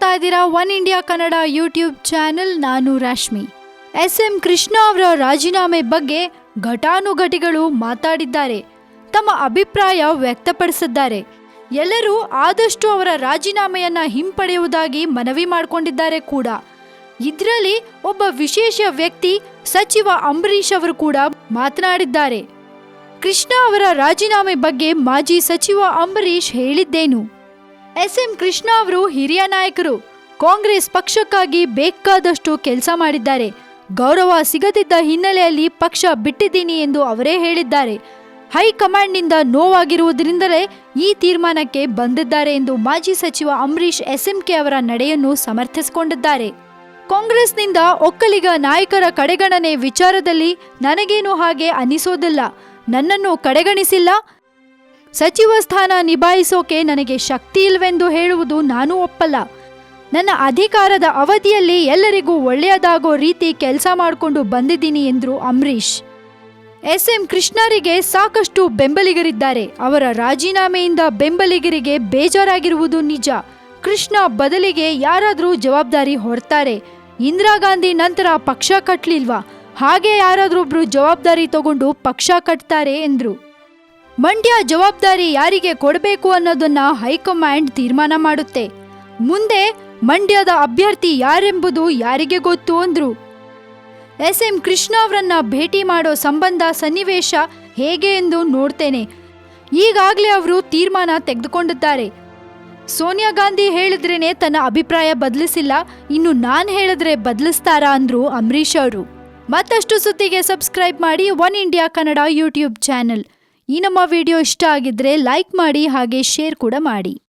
ನೋಡ್ತಾ ಇದ್ದೀರಾ one India Kannada YouTube channel. ನಾನು ರಾಶ್ಮಿ. ಎಸ್.ಎಂ. ಕೃಷ್ಣ ಅವರ ರಾಜೀನಾಮೆ ಬಗ್ಗೆ ಘಟಾನುಘಟಿಗಳು ಮಾತಾಡಿದ್ದಾರೆ, ತಮ್ಮ ಅಭಿಪ್ರಾಯ ವ್ಯಕ್ತಪಡಿಸಿದ್ದಾರೆ. ಎಲ್ಲರೂ ಆದಷ್ಟು ಅವರ ರಾಜೀನಾಮೆಯನ್ನ ಹಿಂಪಡೆಯುವುದಾಗಿ ಮನವಿ ಮಾಡಿಕೊಂಡಿದ್ದಾರೆ ಕೂಡ. ಇದರಲ್ಲಿ ಒಬ್ಬ ವಿಶೇಷ ವ್ಯಕ್ತಿ ಸಚಿವ ಅಂಬರೀಶ್ ಅವರು ಕೂಡ ಮಾತನಾಡಿದ್ದಾರೆ. ಕೃಷ್ಣ ಅವರ ರಾಜೀನಾಮೆ ಬಗ್ಗೆ ಮಾಜಿ ಸಚಿವ ಅಂಬರೀಶ್ ಹೇಳಿದ್ದೇನು? ಎಸ್.ಎಂ. ಕೃಷ್ಣ ಅವರು ಹಿರಿಯ ನಾಯಕರು, ಕಾಂಗ್ರೆಸ್ ಪಕ್ಷಕ್ಕಾಗಿ ಬೇಕಾದಷ್ಟು ಕೆಲಸ ಮಾಡಿದ್ದಾರೆ. ಗೌರವ ಸಿಗದಿದ್ದ ಹಿನ್ನೆಲೆಯಲ್ಲಿ ಪಕ್ಷ ಬಿಟ್ಟಿದ್ದೀನಿ ಎಂದು ಅವರೇ ಹೇಳಿದ್ದಾರೆ. ಹೈಕಮಾಂಡ್ನಿಂದ ನೋವಾಗಿರುವುದರಿಂದಲೇ ಈ ತೀರ್ಮಾನಕ್ಕೆ ಬಂದಿದ್ದಾರೆ ಎಂದು ಮಾಜಿ ಸಚಿವ ಅಂಬರೀಶ್ ಎಸ್.ಎಂ.ಕೆ ಅವರ ನಡೆಯನ್ನು ಸಮರ್ಥಿಸಿಕೊಂಡಿದ್ದಾರೆ. ಕಾಂಗ್ರೆಸ್ನಿಂದ ಒಕ್ಕಲಿಗ ನಾಯಕರ ಕಡೆಗಣನೆ ವಿಚಾರದಲ್ಲಿ ನನಗೇನು ಹಾಗೆ ಅನಿಸೋದಿಲ್ಲ. ನನ್ನನ್ನು ಕಡೆಗಣಿಸಿಲ್ಲ. ಸಚಿವ ಸ್ಥಾನ ನಿಭಾಯಿಸೋಕೆ ನನಗೆ ಶಕ್ತಿ ಇಲ್ವೆಂದು ಹೇಳುವುದು ನಾನು ಒಪ್ಪಲ್ಲ. ನನ್ನ ಅಧಿಕಾರದ ಅವಧಿಯಲ್ಲಿ ಎಲ್ಲರಿಗೂ ಒಳ್ಳೆಯದಾಗೋ ರೀತಿ ಕೆಲಸ ಮಾಡಿಕೊಂಡು ಬಂದಿದ್ದೀನಿ ಎಂದರು ಅಂಬರೀಶ್. ಎಸ್.ಎಂ. ಕೃಷ್ಣರಿಗೆ ಸಾಕಷ್ಟು ಬೆಂಬಲಿಗರಿದ್ದಾರೆ. ಅವರ ರಾಜೀನಾಮೆಯಿಂದ ಬೆಂಬಲಿಗರಿಗೆ ಬೇಜಾರಾಗಿರುವುದು ನಿಜ. ಕೃಷ್ಣ ಬದಲಿಗೆ ಯಾರಾದರೂ ಜವಾಬ್ದಾರಿ ಹೊರ್ತಾರೆ. ಇಂದಿರಾ ಗಾಂಧಿ ನಂತರ ಪಕ್ಷ ಕಟ್ಟಲಿಲ್ವಾ? ಹಾಗೆ ಯಾರಾದ್ರೊಬ್ರು ಜವಾಬ್ದಾರಿ ತಗೊಂಡು ಪಕ್ಷ ಕಟ್ತಾರೆ ಎಂದ್ರು. ಮಂಡ್ಯ ಜವಾಬ್ದಾರಿ ಯಾರಿಗೆ ಕೊಡಬೇಕು ಅನ್ನೋದನ್ನ ಹೈಕಮಾಂಡ್ ತೀರ್ಮಾನ ಮಾಡುತ್ತೆ. ಮುಂದೆ ಮಂಡ್ಯದ ಅಭ್ಯರ್ಥಿ ಯಾರೆಂಬುದು ಯಾರಿಗೆ ಗೊತ್ತು ಅಂದ್ರು. ಎಸ್.ಎಂ. ಕೃಷ್ಣ ಅವರನ್ನ ಭೇಟಿ ಮಾಡೋ ಸಂಬಂಧ ಸನ್ನಿವೇಶ ಹೇಗೆ ಎಂದು ನೋಡ್ತೇನೆ. ಈಗಾಗಲೇ ಅವರು ತೀರ್ಮಾನ ತೆಗೆದುಕೊಂಡಿದ್ದಾರೆ. ಸೋನಿಯಾ ಗಾಂಧಿ ಹೇಳಿದ್ರೇನೆ ತನ್ನ ಅಭಿಪ್ರಾಯ ಬದಲಿಸಿಲ್ಲ, ಇನ್ನು ನಾನು ಹೇಳಿದ್ರೆ ಬದಲಿಸ್ತಾರಾ ಅಂದ್ರು ಅಂಬರೀಶ್ ಅವರು. ಮತ್ತಷ್ಟು ಸುದ್ದಿಗೆ ಸಬ್ಸ್ಕ್ರೈಬ್ ಮಾಡಿ one India Kannada YouTube channel. ಈ ನಮ್ಮ ವಿಡಿಯೋ ಇಷ್ಟ ಆಗಿದ್ರೆ ಲೈಕ್ ಮಾಡಿ, ಹಾಗೆ ಶೇರ್ ಕೂಡ ಮಾಡಿ.